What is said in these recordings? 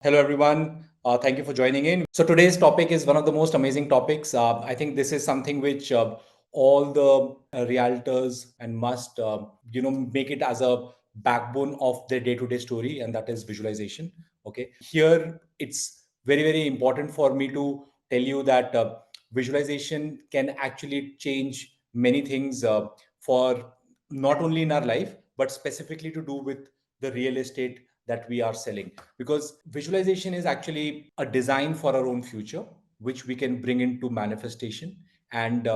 Hello, everyone. Thank you for joining in. So today's topic is one of the most amazing topics. I think this is something which all the realtors and must, make it as a backbone of their day-to-day story, and that is visualization. Okay, here it's very, very important for me to tell you that visualization can actually change many things for not only in our life, but specifically to do with the real estate that we are selling, because visualization is actually a design for our own future which we can bring into manifestation. And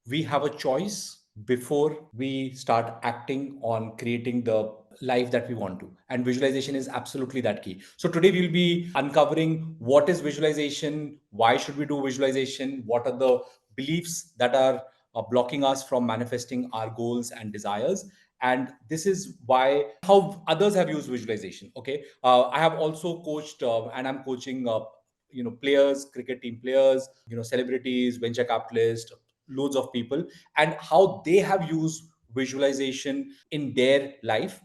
we have a choice before we start acting on creating the life that we want to, and visualization is absolutely that key. So today we'll be uncovering what is visualization, why should we do visualization, what are the beliefs that are blocking us from manifesting our goals and desires, and this is why how others have used visualization. Okay, I have also coached and I'm coaching players, cricket team players, celebrities, venture capitalists, loads of people, and how they have used visualization in their life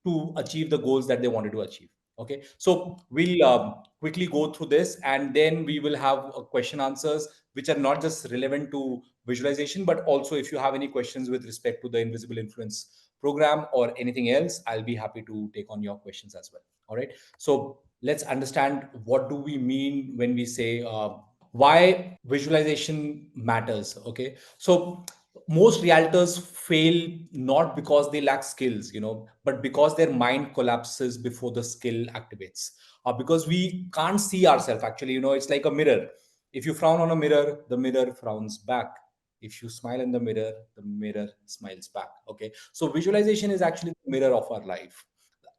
to achieve the goals that they wanted to achieve. Okay, so we'll quickly go through this, and then we will have question answers which are not just relevant to visualization, but also if you have any questions with respect to the invisible influence program or anything else, I'll be happy to take on your questions as well. All right, so let's understand what do we mean when we say why visualization matters. Okay, so most realtors fail not because they lack skills, but because their mind collapses before the skill activates. Because we can't see ourselves actually, it's like a mirror. If you frown on a mirror, the mirror frowns back. If you smile in the mirror smiles back. Okay, so visualization is actually the mirror of our life,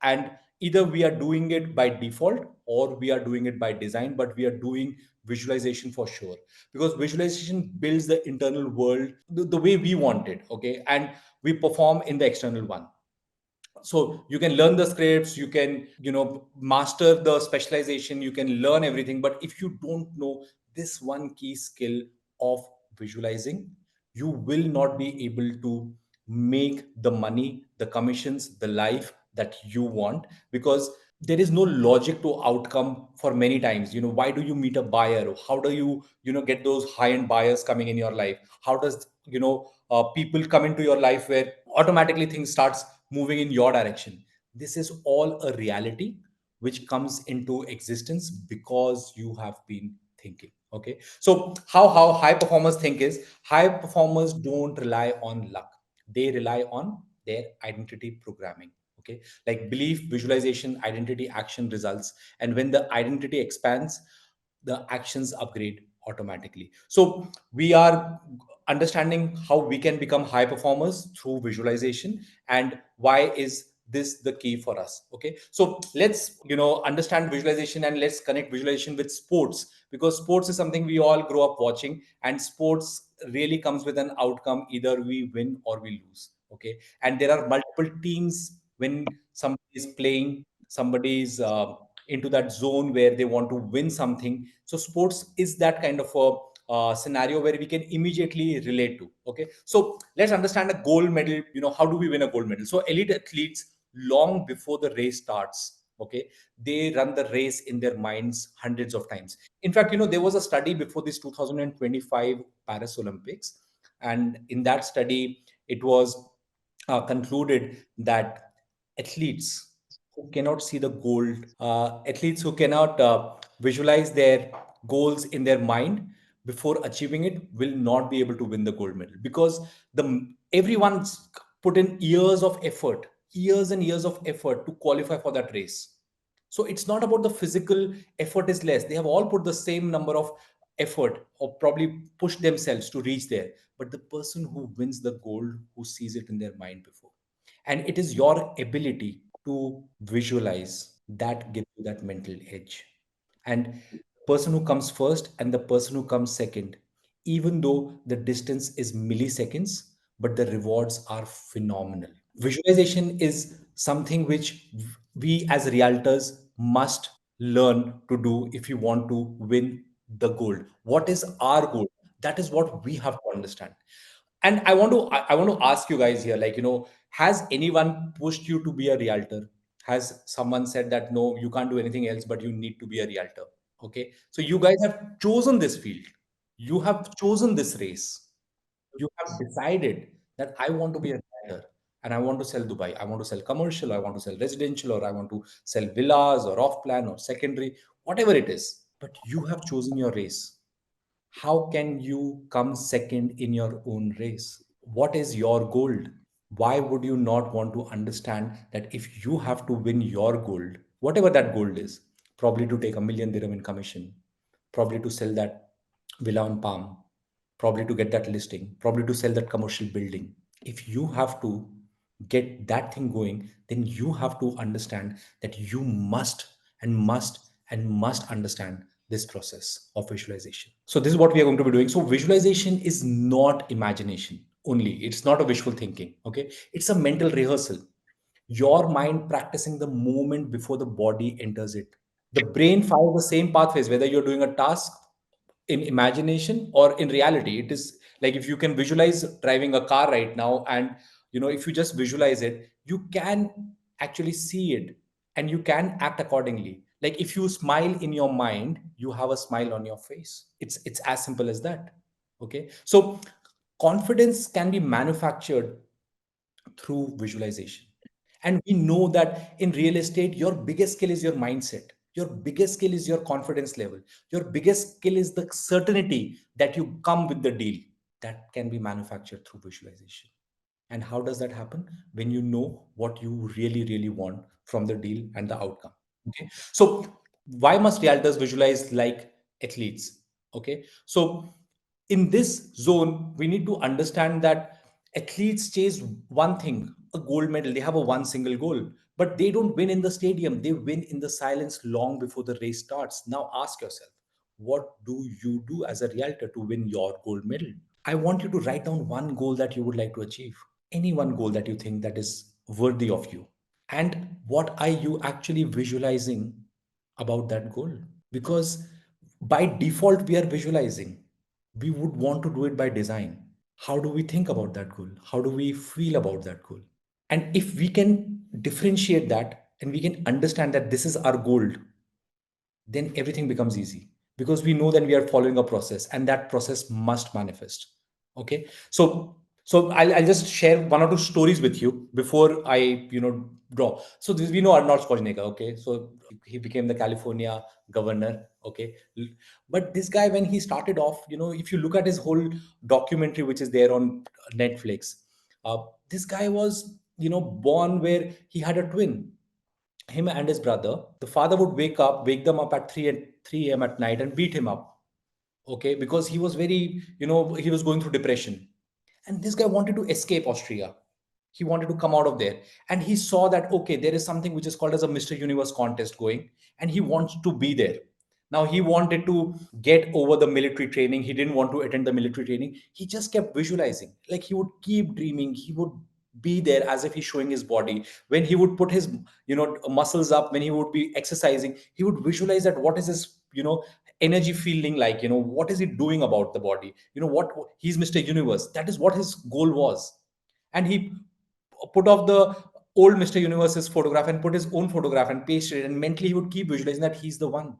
and either we are doing it by default or we are doing it by design, but we are doing visualization for sure, because visualization builds the internal world the way we want it. Okay, and we perform in the external one. So you can learn the scripts, you can master the specialization, you can learn everything, but if you don't know this one key skill of visualizing, you will not be able to make the money, the commissions, the life that you want, because there is no logic to outcome. For many times, why do you meet a buyer, how do you get those high end buyers coming in your life, how does people come into your life where automatically things starts moving in your direction. This is all a reality which comes into existence because you have been thinking. Okay, so how high performers think is, high performers don't rely on luck, they rely on their identity programming. Okay, like belief, visualization, identity, action, results, and when the identity expands, the actions upgrade automatically. So we are understanding how we can become high performers through visualization, and why is this the key for us. Okay, so let's understand visualization, and let's connect visualization with sports, because sports is something we all grow up watching, and sports really comes with an outcome, either we win or we lose. Okay, and there are multiple teams. When somebody is playing, somebody is into that zone where they want to win something, so sports is that kind of a scenario where we can immediately relate to. Okay, so let's understand a gold medal. How do we win a gold medal? So elite athletes, long before the race starts, okay, they run the race in their minds hundreds of times. In fact, there was a study before this 2025 Paris Olympics, and in that study it was concluded that athletes who cannot see the gold, athletes who cannot visualize their goals in their mind before achieving it, will not be able to win the gold medal, because everyone's put in years of effort, years and years of effort to qualify for that race. So it's not about the physical effort is less, they have all put the same number of effort or probably push themselves to reach there, but the person who wins the gold, who sees it in their mind before. And it is your ability to visualize that gives you that mental edge. And the person who comes first and the person who comes second, even though the distance is milliseconds, but the rewards are phenomenal. Visualization is something which we as realtors must learn to do if you want to win the gold. What is our goal? That is what we have to understand. And I want to ask you guys here, like, has anyone pushed you to be a realtor? has someone said that no, you can't do anything else, but you need to be a realtor. Okay. So you guys have chosen this field. You have chosen this race. You have decided that I want to be a realtor and I want to sell Dubai. I want to sell commercial, I want to sell residential, or I want to sell villas or off plan or secondary, whatever it is. But you have chosen your race. How can you come second in your own race? What is your gold? Why would you not want to understand that if you have to win your gold, whatever that gold is, probably to take a million dirham in commission, probably to sell that villa on Palm, probably to get that listing, probably to sell that commercial building. If you have to get that thing going, then you have to understand that you must understand this process of visualization. So this is what we are going to be doing. So visualization is not imagination only. It's not a wishful thinking. Okay. It's a mental rehearsal. Your mind practicing the moment before the body enters it. The brain follows the same pathways, whether you're doing a task in imagination or in reality. It is like if you can visualize driving a car right now, and if you just visualize it, you can actually see it and you can act accordingly. Like if you smile in your mind, you have a smile on your face. It's as simple as that. Okay. So confidence can be manufactured through visualization. And we know that in real estate, your biggest skill is your mindset. Your biggest skill is your confidence level. Your biggest skill is the certainty that you come with the deal. That can be manufactured through visualization. And how does that happen? When you know what you really, really want from the deal and the outcome. Okay. So, why must realtors visualize like athletes? Okay. So, in this zone, we need to understand that athletes chase one thing, a gold medal. They have a one single goal, but they don't win in the stadium. They win in the silence long before the race starts. Now, ask yourself, what do you do as a realtor to win your gold medal? I want you to write down one goal that you would like to achieve, any one goal that you think that is worthy of you. And what are you actually visualizing about that goal? Because by default, we are visualizing. We would want to do it by design. How do we think about that goal? How do we feel about that goal? And if we can differentiate that and we can understand that this is our goal, then everything becomes easy because we know that we are following a process and that process must manifest. Okay. So I'll just share one or two stories with you before I draw. So this, we know Arnold Schwarzenegger. Okay. So he became the California governor. Okay. But this guy, when he started off, if you look at his whole documentary which is there on Netflix, uh, this guy was born where he had a twin, him and his brother. The father would wake them up at 3 a.m. at night and beat him up. Okay, because he was very, he was going through depression. And this guy wanted to escape Austria. He wanted to come out of there. And he saw that, okay, there is something which is called as a Mr. Universe contest going, and he wants to be there. Now, he wanted to get over the military training. He didn't want to attend the military training. He just kept visualizing. Like he would keep dreaming. He would be there as if he's showing his body. When he would put his, muscles up, when he would be exercising, he would visualize that what is his, energy feeling like, what is he doing about the body, what he's Mr. Universe. That is what his goal was. And he put off the old Mr. Universe's photograph and put his own photograph and pasted it, and mentally he would keep visualizing that he's the one.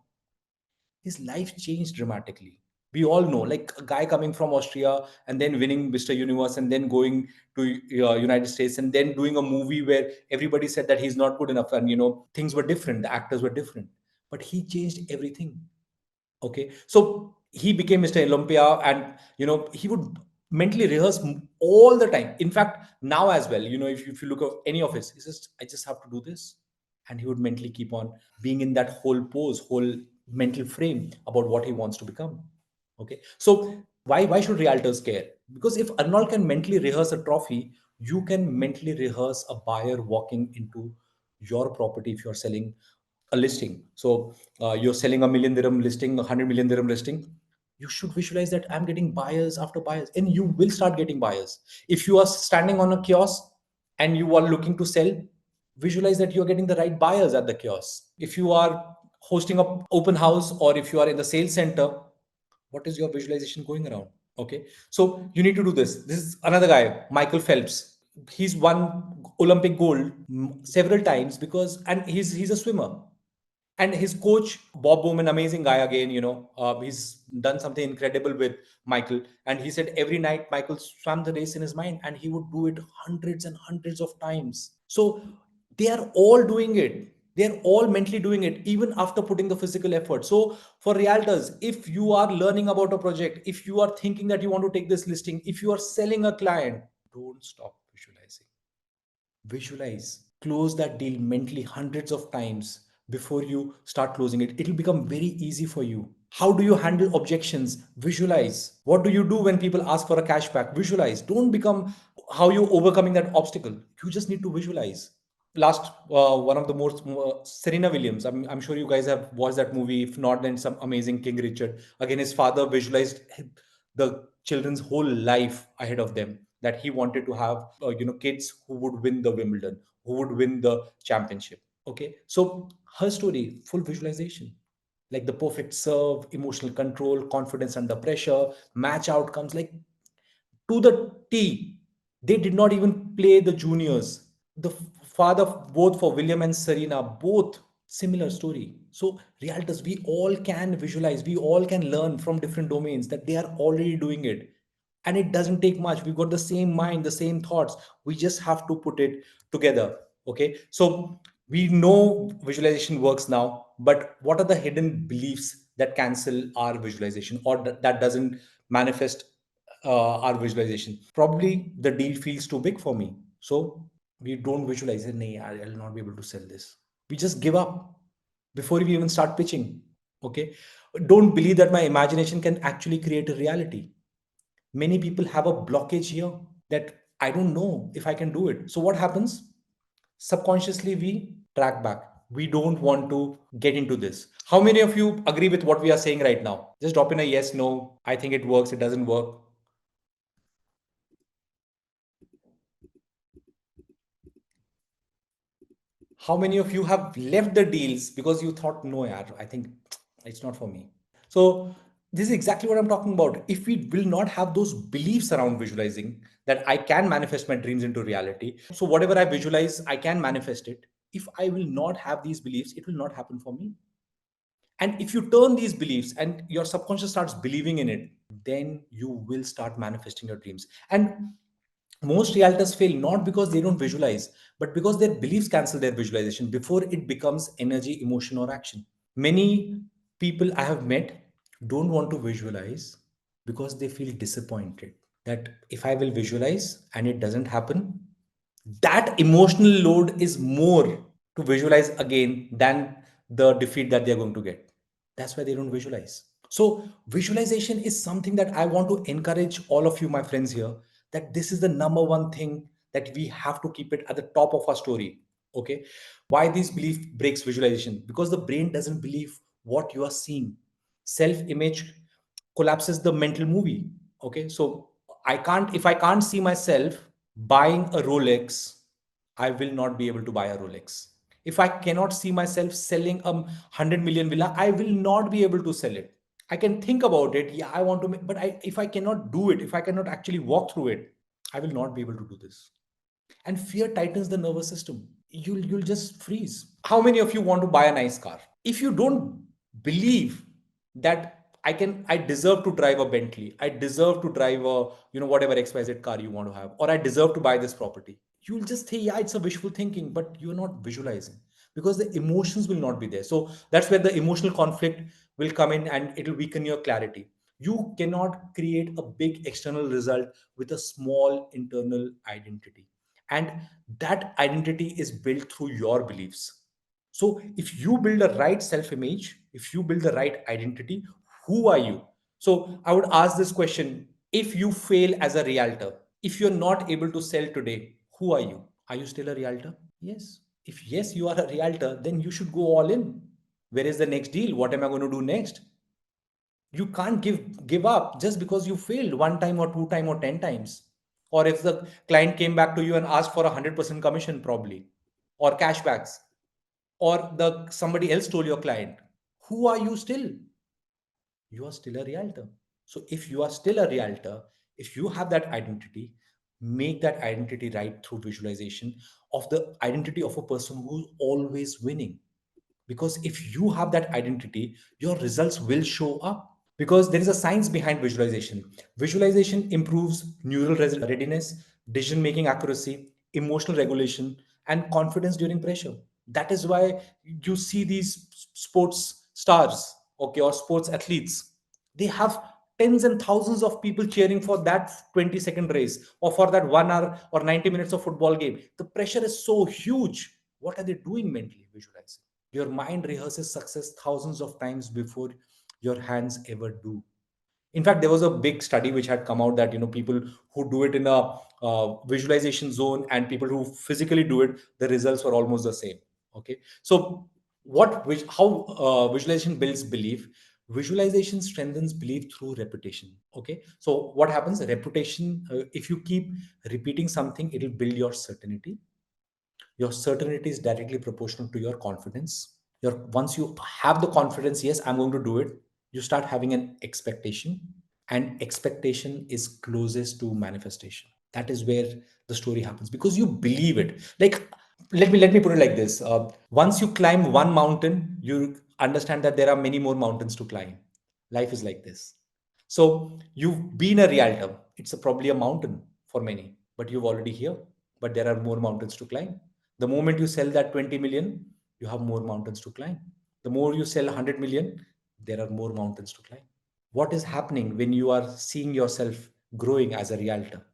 His life changed dramatically. We all know, like a guy coming from Austria and then winning Mr. Universe and then going to United States and then doing a movie where everybody said that he's not good enough, and things were different, the actors were different, but he changed everything. Okay, so he became Mr. Olympia, and he would mentally rehearse all the time. In fact, now as well, if you look at any of his, he says, "I just have to do this," and he would mentally keep on being in that whole pose, whole mental frame about what he wants to become. Okay, so why should realtors care? Because if Arnold can mentally rehearse a trophy, you can mentally rehearse a buyer walking into your property if you're selling a listing. So you're selling a million dirham listing, 100 million dirham listing. You should visualize that I'm getting buyers after buyers, and you will start getting buyers. If you are standing on a kiosk and you are looking to sell, visualize that you're getting the right buyers at the kiosk. If you are hosting a open house or if you are in the sales center, what is your visualization going around? Okay, so you need to do this. This is another guy, Michael Phelps. He's won Olympic gold several times because, and he's a swimmer. And his coach Bob Bowman, amazing guy again. He's done something incredible with Michael, and he said every night Michael swam the race in his mind, and he would do it hundreds and hundreds of times. So they are all doing it. They are all mentally doing it, even after putting the physical effort. So for realtors, if you are learning about a project, if you are thinking that you want to take this listing, if you are selling a client, don't stop visualizing. Visualize, close that deal mentally hundreds of times before you start closing it. It'll become very easy for you. How do you handle objections? Visualize. What do you do when people ask for a cashback? Visualize. Don't become how you overcoming that obstacle. You just need to visualize. Last one of the most Serena Williams. I'm sure you guys have watched that movie. If not, then some amazing King Richard. Again, his father visualized the children's whole life ahead of them, that he wanted to have kids who would win the Wimbledon, who would win the championship. Okay, so her story, full visualization, like the perfect serve, emotional control, confidence under pressure, match outcomes, like to the T. They did not even play the juniors. The father, both for William and Serena, both similar story. So, realtors, we all can visualize, we all can learn from different domains that they are already doing it. And it doesn't take much. We've got the same mind, the same thoughts. We just have to put it together. Okay. So, we know visualization works now, but what are the hidden beliefs that cancel our visualization, or that doesn't manifest our visualization? Probably the deal feels too big for me, so we don't visualize it. Nay, I'll not be able to sell this. We just give up before we even start pitching. Okay, don't believe that my imagination can actually create a reality. Many people have a blockage here, that I don't know if I can do it. So what happens? Subconsciously we track back. We don't want to get into this. How many of you agree with what we are saying right now? Just drop in a yes, no, I think it works, it doesn't work. How many of you have left the deals because you thought, no, yaar, I think it's not for me? So, this is exactly what I'm talking about. If we will not have those beliefs around visualizing, that I can manifest my dreams into reality, so whatever I visualize, I can manifest it. If I will not have these beliefs, it will not happen for me. And if you turn these beliefs and your subconscious starts believing in it, then you will start manifesting your dreams. And most realtors fail not because they don't visualize, but because their beliefs cancel their visualization before it becomes energy, emotion, or action. Many people I have met don't want to visualize because they feel disappointed that if I will visualize and it doesn't happen, that emotional load is more to visualize again than the defeat that they're going to get. That's why they don't visualize. So, visualization is something that I want to encourage all of you, my friends here, that this is the number one thing that we have to keep it at the top of our story. Okay. Why this belief breaks visualization? Because the brain doesn't believe what you are seeing. Self image collapses the mental movie. Okay. So, if I can't see myself buying a Rolex, I will not be able to buy a Rolex. If I cannot see myself selling a 100 million villa, I will not be able to sell it. I can think about it. Yeah, I want to make, but if I cannot do it, if I cannot actually walk through it, I will not be able to do this. And fear tightens the nervous system. You'll just freeze. How many of you want to buy a nice car? If you don't believe that I deserve to drive a Bentley, I deserve to drive a whatever XYZ car you want to have, or I deserve to buy this property, you'll just say, yeah, it's a wishful thinking, but you're not visualizing because the emotions will not be there. So that's where the emotional conflict will come in, and it'll weaken your clarity. You cannot create a big external result with a small internal identity, and that identity is built through your beliefs. So if you build a right self image, if you build the right identity, who are you? So I would ask this question: if you fail as a realtor, if you're not able to sell today, who are you? Are you still a realtor? Yes. If yes, you are a realtor, then you should go all in. Where is the next deal? What am I going to do next? You can't give up just because you failed one time or two time or 10 times. Or if the client came back to you and asked for 100% commission, probably, or cashbacks, or the somebody else told your client, who are you still? You are still a realtor. So if you are still a realtor, if you have that identity, make that identity right through visualization of the identity of a person who's always winning. Because if you have that identity, your results will show up. Because there is a science behind visualization. Visualization improves neural readiness, decision making accuracy, emotional regulation, and confidence during pressure. That is why you see these sports stars, okay, or sports athletes. They have tens and thousands of people cheering for that 20-second race or for that 1 hour or 90 minutes of football game. The pressure is so huge. What are they doing mentally? Visualizing. Your mind rehearses success thousands of times before your hands ever do. In fact, there was a big study which had come out that people who do it in a visualization zone and people who physically do it, the results were almost the same. Okay, so how visualization builds belief. Visualization strengthens belief through repetition. Okay, so what happens? Repetition. If you keep repeating something, it will build your certainty. Your certainty is directly proportional to your confidence. Once you have the confidence, yes, I'm going to do it, you start having an expectation, and expectation is closest to manifestation. That is where the story happens, because you believe it. Like, let me put it like this. Once you climb one mountain, you understand that there are many more mountains to climb. Life is like this. So you've been a realtor. It's probably a mountain for many, but you've already here. But there are more mountains to climb. The moment you sell that 20 million, you have more mountains to climb. The more you sell 100 million, there are more mountains to climb. What is happening when you are seeing yourself growing as a realtor?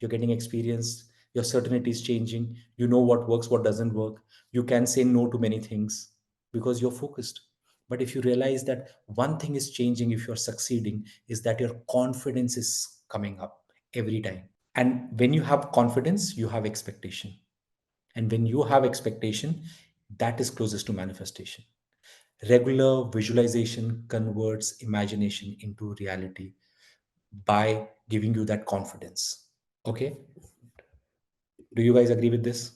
You're getting experience, your certainty is changing, you know what works, what doesn't work. You can say no to many things because you're focused. But if you realize that one thing is changing, if you're succeeding, is that your confidence is coming up every time. And when you have confidence, you have expectation. And when you have expectation, that is closest to manifestation. Regular visualization converts imagination into reality by giving you that confidence. Okay. Do you guys agree with this?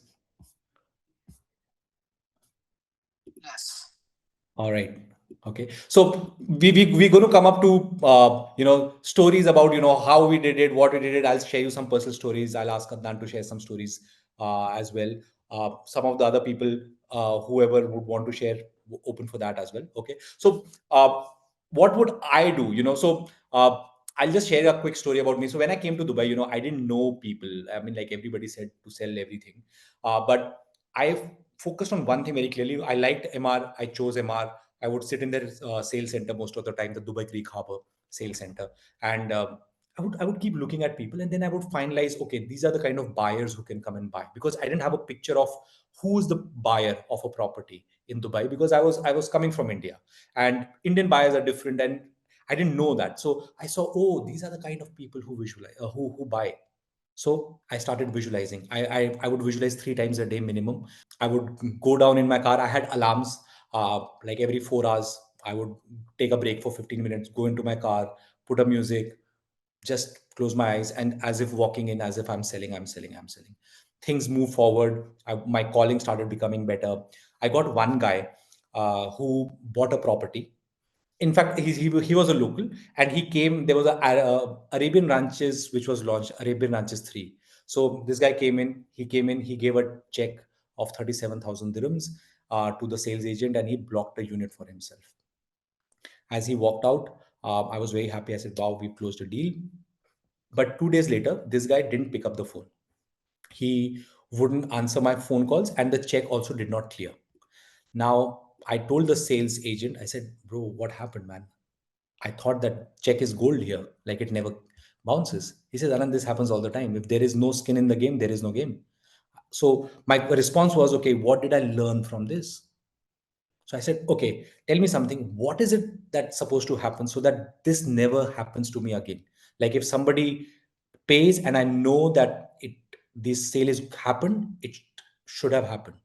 Yes. All right. Okay. So we're going to come up to stories about how we did it, what we did it. I'll share you some personal stories. I'll ask Adnan to share some stories as well. Some of the other people, whoever would want to share, open for that as well. Okay. So what would I do? I'll just share a quick story about me. So when I came to Dubai, I didn't know people. I mean, like everybody said to sell everything, but I focused on one thing very clearly. I liked MR. I chose MR. I would sit in their sales center most of the time, the Dubai Creek Harbor sales center, and I would keep looking at people, and then I would finalize. Okay, these are the kind of buyers who can come and buy, because I didn't have a picture of who's the buyer of a property in Dubai, because I was coming from India, and Indian buyers are different, and I didn't know that. So I saw, oh, these are the kind of people who visualize, who buy. So I started visualizing. I would visualize 3 times a day minimum. I would go down in my car. I had alarms. Like every 4 hours, I would take a break for 15 minutes, go into my car, put a music, just close my eyes, and as if walking in, as if I'm selling, I'm selling, I'm selling. Things move forward. My calling started becoming better. I got one guy who bought a property. In fact, he was a local, and he came. There was Arabian Ranches which was launched, Arabian Ranches 3. So this guy came in. He gave a check of 37,000 dirhams to the sales agent, and he blocked a unit for himself. As he walked out, I was very happy. I said, "Wow, we've closed a deal." But 2 days later, this guy didn't pick up the phone. He wouldn't answer my phone calls, and the check also did not clear. Now, I told the sales agent, I said, "Bro, what happened, man? I thought that check is gold here, like it never bounces." He says, "Anand, this happens all the time. If there is no skin in the game, there is no game." So my response was, okay, what did I learn from this? So I said, okay, tell me something. What is it that's supposed to happen so that this never happens to me again? Like if somebody pays and I know that this sale is happened, it should have happened.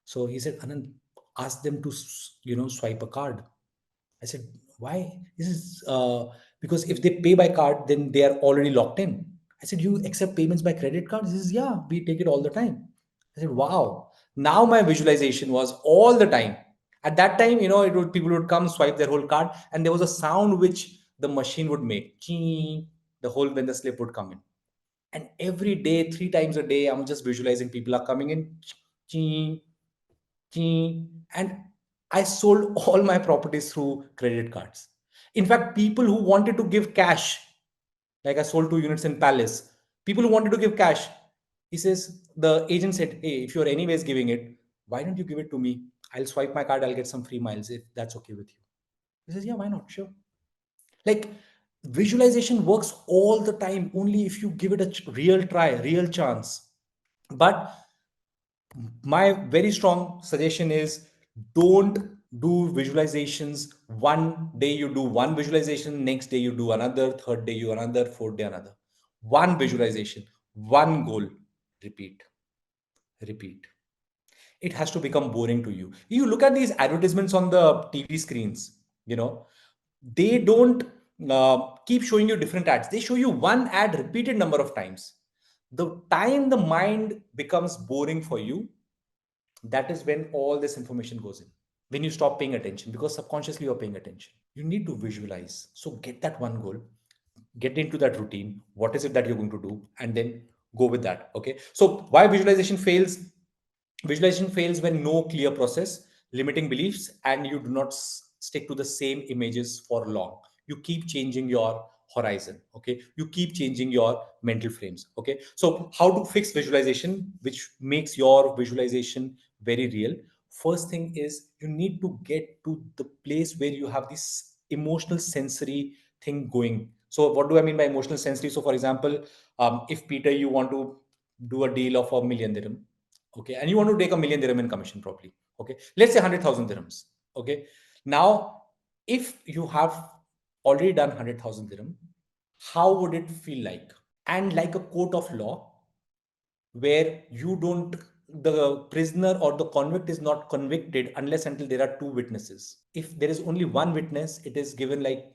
So he said, Anand, ask them to swipe a card. I said, why? This is because if they pay by card, then they are already locked in. I said, you accept payments by credit card? He says, yeah, we take it all the time. I said, wow. Now my visualization was all the time. At that time, people would come, swipe their whole card, and there was a sound which the machine would make. Ching, the whole when the slip would come in. And every day, three times a day, I'm just visualizing people are coming in, ching, ching, and I sold all my properties through credit cards. In fact, people who wanted to give cash, like I sold 2 units in Palace, people who wanted to give cash, he says, the agent said, hey, if you're anyways giving it, why don't you give it to me? I'll swipe my card, I'll get some free miles if that's okay with you. He says, yeah, why not? Sure. Like visualization works all the time, only if you give it a real try, real chance. But my very strong suggestion is don't do visualizations. One day you do one visualization, next day you do another, third day you another, fourth day another. One visualization, one goal. Repeat, repeat. It has to become boring to you. You look at these advertisements on the TV screens, they don't keep showing you different ads. They show you one ad repeated number of times. The time the mind becomes boring for you, that is when all this information goes in. When you stop paying attention, because subconsciously you're paying attention. You need to visualize. So get that one goal, get into that routine. What is it that you're going to do? And then go with that. Okay. So why visualization fails? Visualization fails when no clear process, limiting beliefs, and you do not stick to the same images for long. You keep changing your horizon. Okay. You keep changing your mental frames. Okay. So, how to fix visualization, which makes your visualization very real? First thing is you need to get to the place where you have this emotional sensory thing going. So, what do I mean by emotional sensory? So, for example, if Peter, you want to do a deal of 1 million dirham, okay, and you want to take 1 million dirham in commission probably, okay, let's say 100,000 dirhams, okay. Now if you have already done 100,000 dirham, how would it feel like? And like a court of law where you don't, the prisoner or the convict is not convicted unless until there are two witnesses. If there is only one witness, it is given like,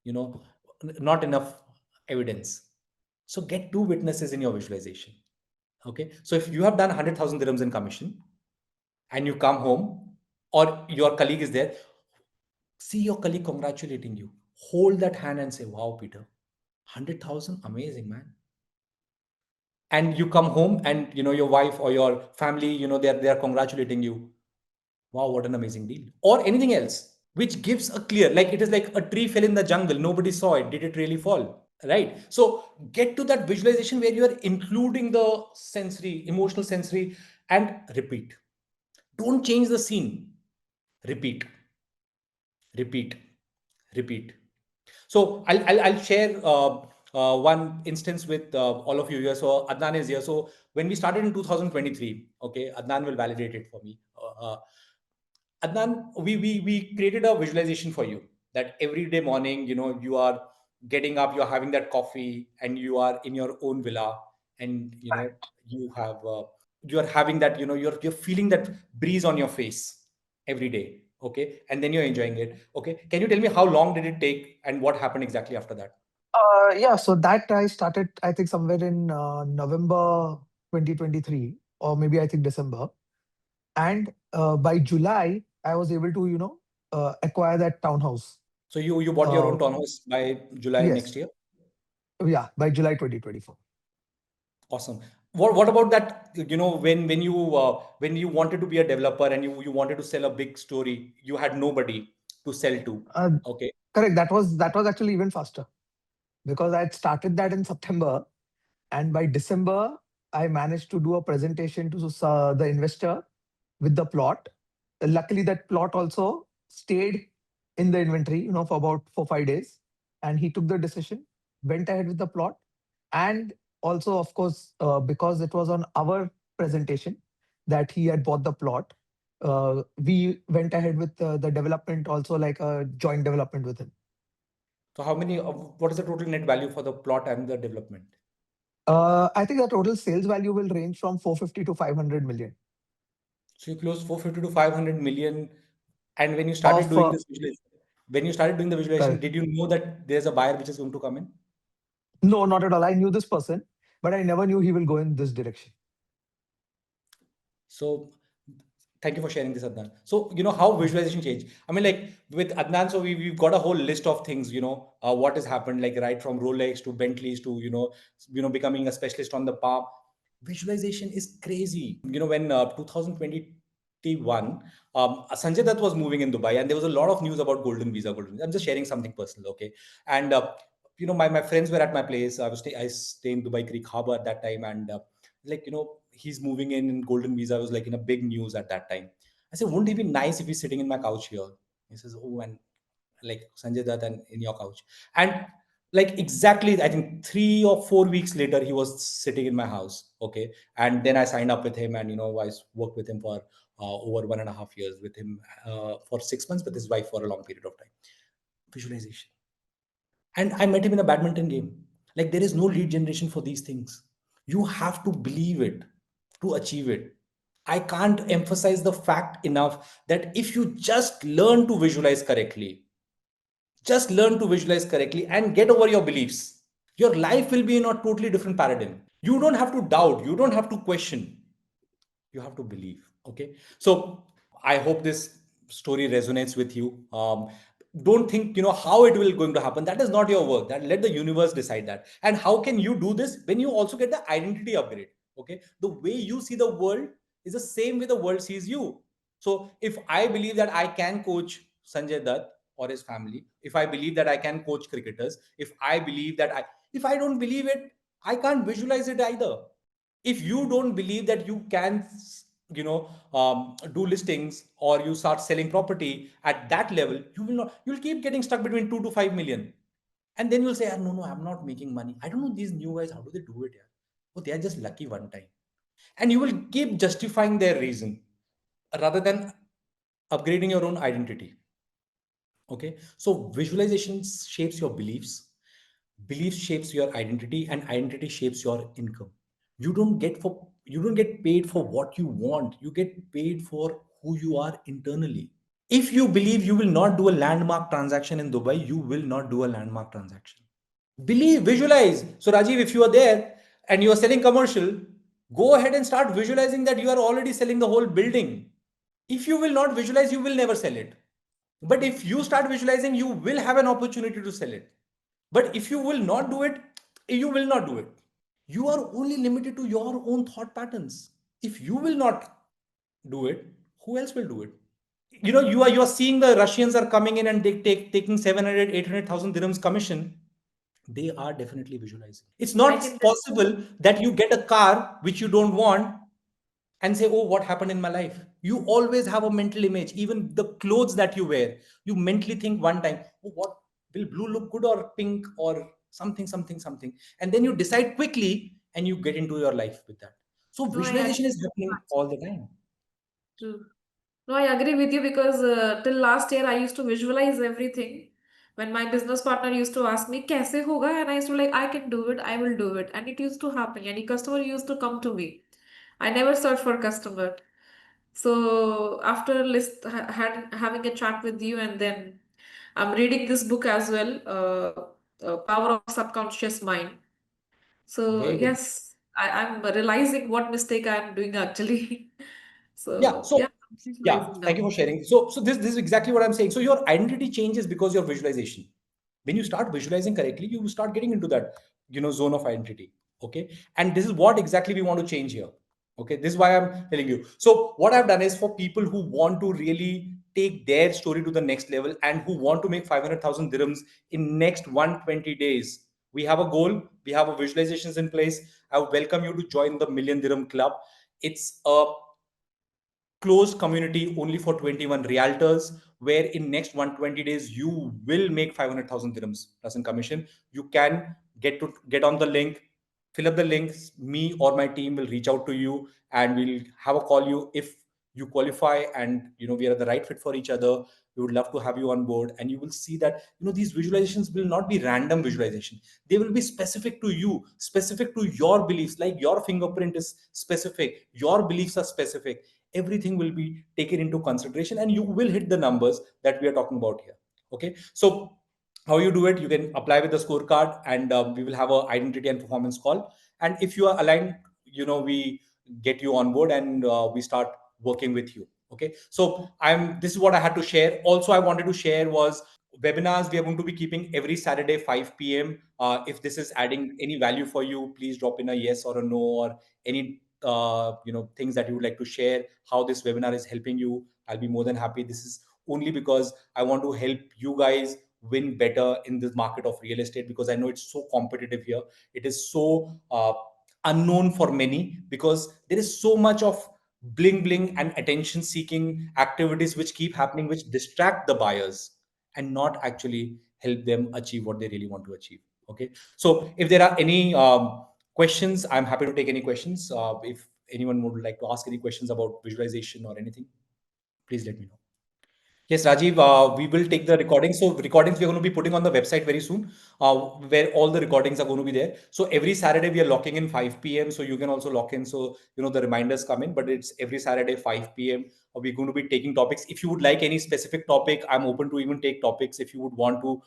you know not enough evidence. So get two witnesses in your visualization. Okay, so if you have done 100,000 dirhams in commission and you come home, or your colleague is there, see your colleague congratulating you. Hold that hand and say, wow, Peter, 100,000, amazing, man. And you come home and your wife or your family, they're congratulating you. Wow, what an amazing deal. Or anything else, which gives a clear, like it is like a tree fell in the jungle, nobody saw it. Did it really fall? Right. So get to that visualization where you are including the sensory, emotional sensory, and repeat. Don't change the scene. Repeat, repeat, repeat. So I'll share one instance with all of you here. So Adnan is here. So when we started in 2023, okay, Adnan will validate it for me. Adnan, we created a visualization for you that every day morning, you are getting up, you're having that coffee, and you are in your own villa, and Right. you have you are having that, you're feeling that breeze on your face every day, okay, and then you're enjoying it. Okay, can you tell me how long did it take and what happened exactly after that? Yeah, so that I started, I think, somewhere in November 2023, or maybe I think December. And by July, I was able to, acquire that townhouse. So you bought your Uh, own townhouse by July next yes, year. yeah, by July 2024. Awesome. What about that? When you wanted to be a developer and you wanted to sell a big story, you had nobody to sell to. Uh, Okay. Correct. That was actually even faster because I had started that in September, and by December, I managed to do a presentation to the investor with the plot. Luckily, that plot also stayed in the inventory, for about 4 5 days, and he took the decision, went ahead with the plot, and also, of course, because it was on our presentation that he had bought the plot, we went ahead with the development also, like a joint development with him. So what is the total net value for the plot and the development? I think the total sales value will range from 450 to 500 million So you closed 450 to 500 million. And of when you started doing the visualization, correct. did you know that there's a buyer which is going to come in? No, not at all. I knew this person, but I never knew he will go in this direction. So Thank you for sharing this, Adnan. So, how visualization change. I mean, like with Adnan, so we've got a whole list of things, what has happened, like right from Rolex to Bentleys to, becoming a specialist on the palm. Visualization is crazy. When 2021, Sanjay Dutt was moving in Dubai, and there was a lot of news about Golden Visa. Golden Visa. I'm just sharing something personal, okay? And, my friends were at my place. I stay in Dubai Creek Harbor at that time, and like he's moving in Golden Visa was like in a big news at that time. I said, wouldn't it be nice if he's sitting in my couch here? He says, oh, and like Sanjay Dutt and in your couch. And like exactly, I think 3 or 4 weeks later, he was sitting in my house. Okay. And then I signed up with him, and I worked with him for over 1.5 years, with him for 6 months, with his wife for a long period of time. Visualization. And I met him in a badminton game. Like there is no lead generation for these things. You have to believe it to achieve it. I can't emphasize the fact enough that if you just learn to visualize correctly and get over your beliefs, your life will be in a totally different paradigm. You don't have to doubt, you don't have to question, you have to believe. Okay, so I hope this story resonates with you. Don't think how it will going to happen. That is not your work. That let the universe decide that. And how can you do this when you also get the identity upgrade? Okay, the way you see the world is the same way the world sees you. So if I believe that I can coach Sanjay Dutt or his family, if I believe that I can coach cricketers, if I don't believe it, I can't visualize it either. If you don't believe that you can do listings, or you start selling property at that level, you'll keep getting stuck between 2 to 5 million. And then you'll say, "Ah, no, I'm not making money. I don't know these new guys, how do they do it? Yeah, oh, they are just lucky one time." And you will keep justifying their reason rather than upgrading your own identity. Okay, so visualization shapes your beliefs shapes your identity, and identity shapes your income. You don't get paid for what you want, you get paid for who you are internally. If you believe you will not do a landmark transaction in Dubai, you will not do a landmark transaction. Believe, visualize. So Rajiv, if you are there and you are selling commercial, go ahead and start visualizing that you are already selling the whole building. If you will not visualize, you will never sell it. But if you start visualizing, you will have an opportunity to sell it. But if you will not do it, you will not do it. You are only limited to your own thought patterns. If you will not do it, who else will do it? You are seeing the Russians are coming in and taking 700, 800,000 dirhams commission. They are definitely visualizing. It's I not can possible that you get a car which you don't want and say, oh, what happened in my life? You always have a mental image. Even the clothes that you wear, you mentally think one time, oh, what will blue look good, or pink, or something, something, something. And then you decide quickly and you get into your life with that. So no, I agree visualization is with you. happening all the time. True. No, I agree with you because till last year I used to visualize everything. When my business partner used to ask me, "Kaise hoga?" and I used to like, "I can do it. I will do it," and it used to happen. Any customer used to come to me. I never search for customer. So after had having a chat with you, and then I'm reading this book as well, Power of Subconscious Mind. So Very good. yes, I'm realizing what mistake I'm doing actually. Yeah. So So yeah, I'm yeah, visualizing thank you now. for sharing. So this is exactly what I'm saying. So your identity changes because your visualization. When you start visualizing correctly, you start getting into that zone of identity. Okay, and this is what exactly we want to change here. Okay, this is why I'm telling you. So what I've done is, for people who want to really take their story to the next level and who want to make 500,000 dirhams in next 120 days, we have a goal, we have a visualizations in place. I would welcome you to join the Million Dirham Club. It's a closed community only for 21 realtors, where in next 120 days you will make 500,000 dirhams plus in commission. You can get on the link, fill up the links. Me or my team will reach out to you, and we'll have a call you if you qualify, and we are the right fit for each other. We would love to have you on board, and you will see that these visualizations will not be random visualization. They will be specific to you, specific to your beliefs. Like your fingerprint is specific, your beliefs are specific. Everything will be taken into consideration, and you will hit the numbers that we are talking about here. Okay, so how you do it, you can apply with the scorecard, and we will have a identity and performance call. And if you are aligned, we get you on board, and we start working with you. Okay, so this is what I had to share. Also, I wanted to share was webinars we are going to be keeping every Saturday 5 p.m. If this is adding any value for you, please drop in a yes or a no, or any things that you would like to share, how this webinar is helping you. I'll be more than happy. This is only because I want to help you guys win better in this market of real estate, because I know it's so competitive here. It is so unknown for many, because there is so much of bling bling and attention seeking activities which keep happening, which distract the buyers and not actually help them achieve what they really want to achieve. Okay, so if there are any questions, I'm happy to take any questions. If anyone would like to ask any questions about visualization or anything, please let me know. Yes, Rajiv, we will take the recordings. So recordings we're going to be putting on the website very soon, where all the recordings are going to be there. So every Saturday we are locking in 5 p.m. So you can also lock in. So, the reminders come in, but it's every Saturday, 5 p.m. We're going to be taking topics. If you would like any specific topic, I'm open to even take topics. If you would want to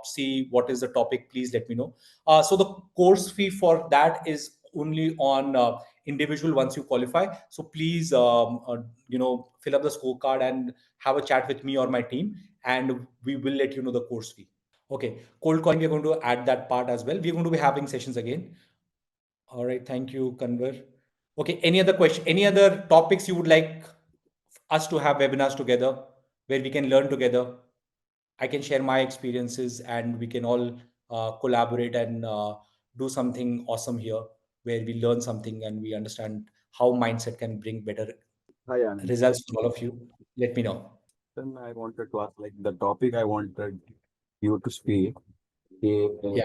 see what is the topic, please let me know. So the course fee for that is only on individual once you qualify. So please, fill up the scorecard and have a chat with me or my team, and we will let you know the course fee. Okay, cold calling, we're going to add that part as well. We're going to be having sessions again. All right, thank you, Kanwar. Okay, any other question, any other topics you would like us to have webinars together where we can learn together? I can share my experiences and we can all collaborate and do something awesome here, where we learn something and we understand how mindset can bring better Hi, Anand. results for all of you. Let me know. Then I wanted to ask, like, the topic I wanted you to speak. eh, Yeah.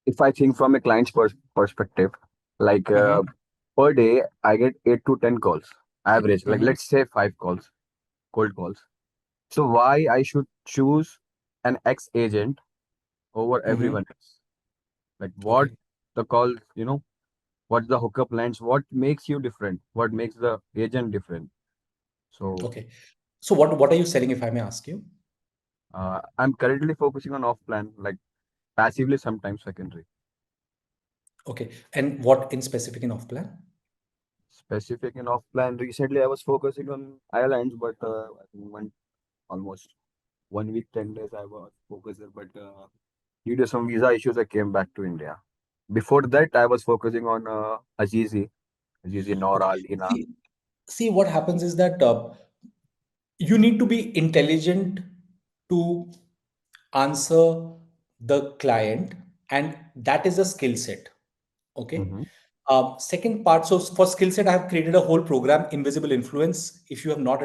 If I think from a client's perspective, like Mm-hmm. per day, I get 8 to 10 calls, average. Like, Mm-hmm. let's say 5 calls, cold calls. So why I should choose an ex agent over Mm-hmm. everyone else? Like, what Okay. the call, what the hookup lines, what makes you different? What makes the agent different? So Okay. So what are you selling, if I may ask you? I'm currently focusing on off plan, like passively, sometimes secondary. Okay. And what in specific in off plan? Specific and off plan. Recently, I was focusing on islands, but I think almost 1 week, 10 days I was focused there. But due to some visa issues, I came back to India. Before that, I was focusing on Azizi, Okay. Nora, Alina. See, what happens is that you need to be intelligent to answer the client, and that is a skill set. Okay. Mm-hmm. Second part, so for skill set, I have created a whole program, Invisible Influence. If you have not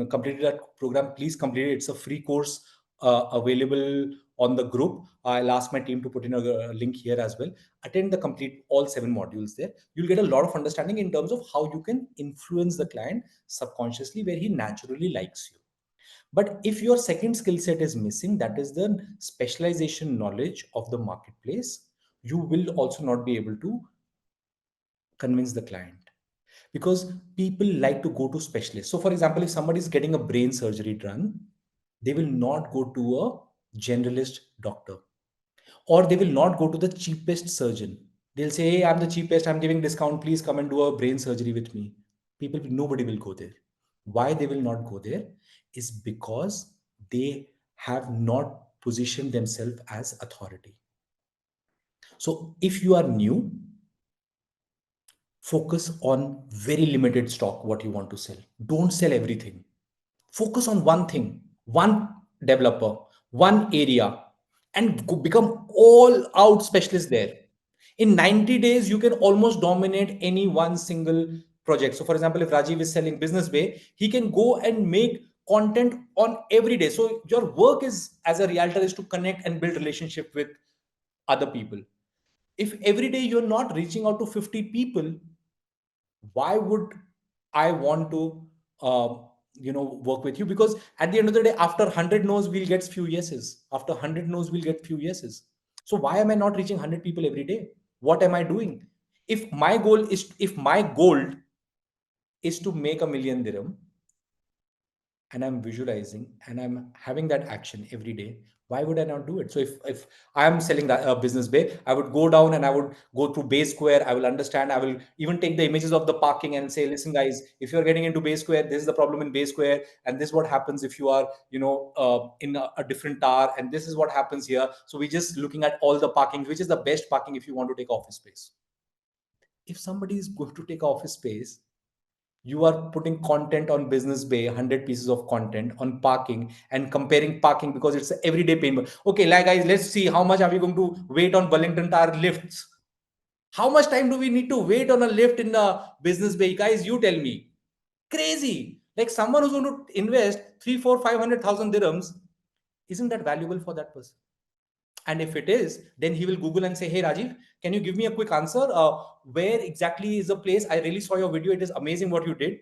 completed that program, please complete it. It's a free course available on the group. I'll ask my team to put in a link here as well. Attend the complete all 7 modules there. You'll get a lot of understanding in terms of how you can influence the client subconsciously where he naturally likes you. But if your second skill set is missing, that is the specialization knowledge of the marketplace, you will also not be able to convince the client, because people like to go to specialists. So for example, if somebody is getting a brain surgery done, they will not go to a generalist doctor, or they will not go to the cheapest surgeon. They'll say, hey, I'm the cheapest, I'm giving discount, please come and do a brain surgery with me. Nobody will go there. Why they will not go there is because they have not positioned themselves as authority. So if you are new, focus on very limited stock what you want to sell. Don't sell everything. Focus on one thing, one developer, one area, and become all out specialist there. In 90 days, you can almost dominate any one single project. So, for example, if Rajiv is selling Business Bay, he can go and make content on every day. So, your work is as a realtor is to connect and build relationship with other people. If every day you're not reaching out to 50 people, why would I want to work with you? Because at the end of the day, after 100 no's we'll get few yeses, after 100 no's we'll get few yeses. So why am I not reaching 100 people every day? What am I doing? If my goal is to make a million dirham, and I'm visualizing and I'm having that action every day, why would I not do it? So if I am selling that business bay, I would go down and I would go through Bay Square. I will understand. I will even take the images of the parking and say, listen, guys, if you're getting into Bay Square, this is the problem in Bay Square, and this is what happens if you are, in a different tower, and this is what happens here. So we're just looking at all the parking, which is the best parking if you want to take office space. If somebody is going to take office space, you are putting content on business bay, 100 pieces of content on parking and comparing parking because it's an everyday pain. Okay, like guys, let's see how much are we going to wait on Burlington Tower lifts. How much time do we need to wait on a lift in the business bay, guys? You tell me. Crazy. Like someone who's going to invest 3 4 500,000 dirhams, isn't that valuable for that person? And if it is, then he will Google and say, hey, Rajiv, can you give me a quick answer? Where exactly is the place? I really saw your video. It is amazing what you did.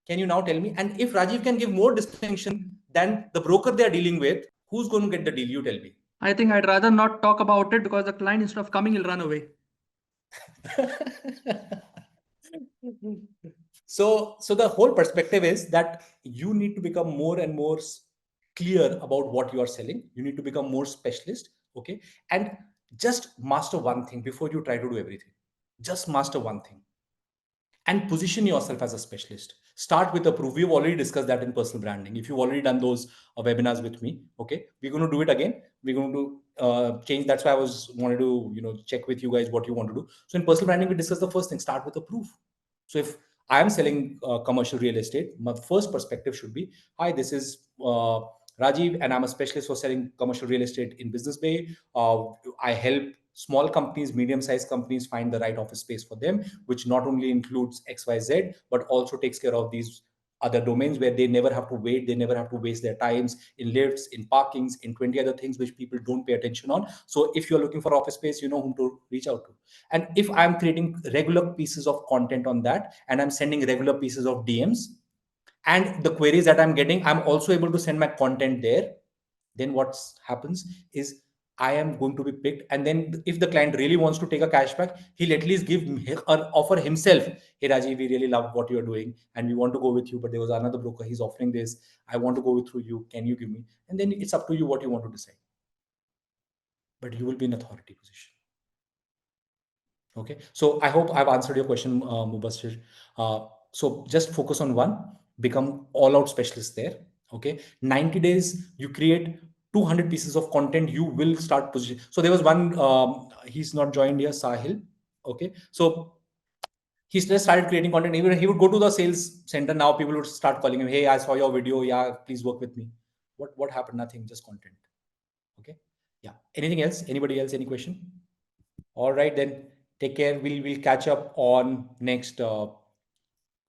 Can you now tell me? And if Rajiv can give more distinction than the broker they are dealing with, who's going to get the deal? You tell me. I think I'd rather not talk about it because the client, instead of coming, he'll run away. So the whole perspective is that you need to become more and more clear about what you are selling. You need to become more specialist. Okay. And just master one thing before you try to do everything. Just master one thing and position yourself as a specialist. Start with a proof. We've already discussed that in personal branding. If you've already done those webinars with me, okay, we're going to do it again. We're going to change. That's why I was wanted to check with you guys what you want to do. So in personal branding, we discussed the first thing. Start with a proof. So if I am selling commercial real estate, my first perspective should be, hi, this is Rajiv, and I'm a specialist for selling commercial real estate in Business Bay. I help small companies, medium-sized companies find the right office space for them, which not only includes XYZ, but also takes care of these other domains where they never have to wait, they never have to waste their times in lifts, in parkings, in 20 other things which people don't pay attention on. So if you're looking for office space, you know whom to reach out to. And if I'm creating regular pieces of content on that and I'm sending regular pieces of DMs, and the queries that I'm getting, I'm also able to send my content there, then what happens is I am going to be picked. And then if the client really wants to take a cashback, he'll at least give or offer himself, hey Rajiv, we really love what you're doing and we want to go with you, but there was another broker, he's offering this, I want to go through you, can you give me? And then it's up to you what you want to decide, but you will be in authority position. Okay, so I hope I've answered your question, Mubashir. So just focus on one, become all out specialist there. Okay, 90 days, you create 200 pieces of content, you will start position. So there was one, he's not joined here, Sahil. Okay, so he just started creating content. Even he would go to the sales center. Now people would start calling him, hey, I saw your video. Yeah, please work with me. What happened? Nothing, just content. Okay, yeah. Anything else? Anybody else? Any question? All right, then take care. We'll catch up on next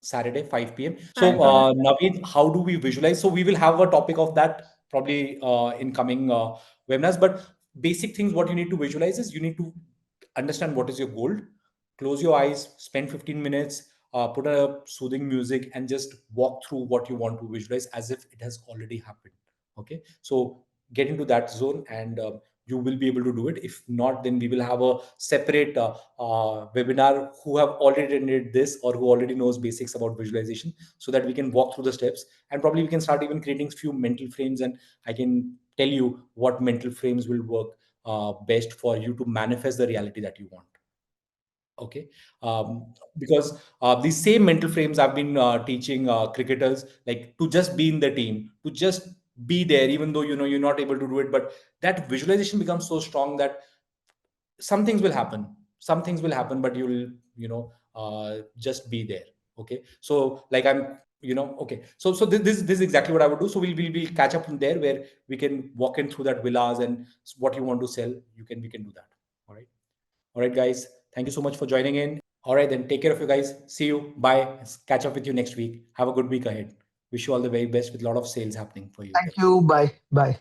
Saturday, 5 p.m. So, Thank you. Naveed, how do we visualize? So, we will have a topic of that probably in coming webinars. But basic things, what you need to visualize is you need to understand what is your goal. Close your eyes, spend 15 minutes, put a soothing music, and just walk through what you want to visualize as if it has already happened. Okay, so get into that zone and you will be able to do it. If not, then we will have a separate webinar who have already did this or who already knows basics about visualization, so that we can walk through the steps and probably we can start even creating few mental frames, and I can tell you what mental frames will work best for you to manifest the reality that you want. Okay, because these same mental frames I've been teaching cricketers, like to just be in the team, to just be there even though you're not able to do it, but that visualization becomes so strong that some things will happen, but you'll just be there. Okay, so like I'm okay, so this is exactly what I would do. So we'll catch up from there where we can walk in through that villas and what you want to sell, we can do that. All right, guys, thank you so much for joining in. All right, then take care of you guys. See you, bye. Catch up with you next week. Have a good week ahead. Wish you all the very best with a lot of sales happening for you Thank guys. you. Bye. Bye.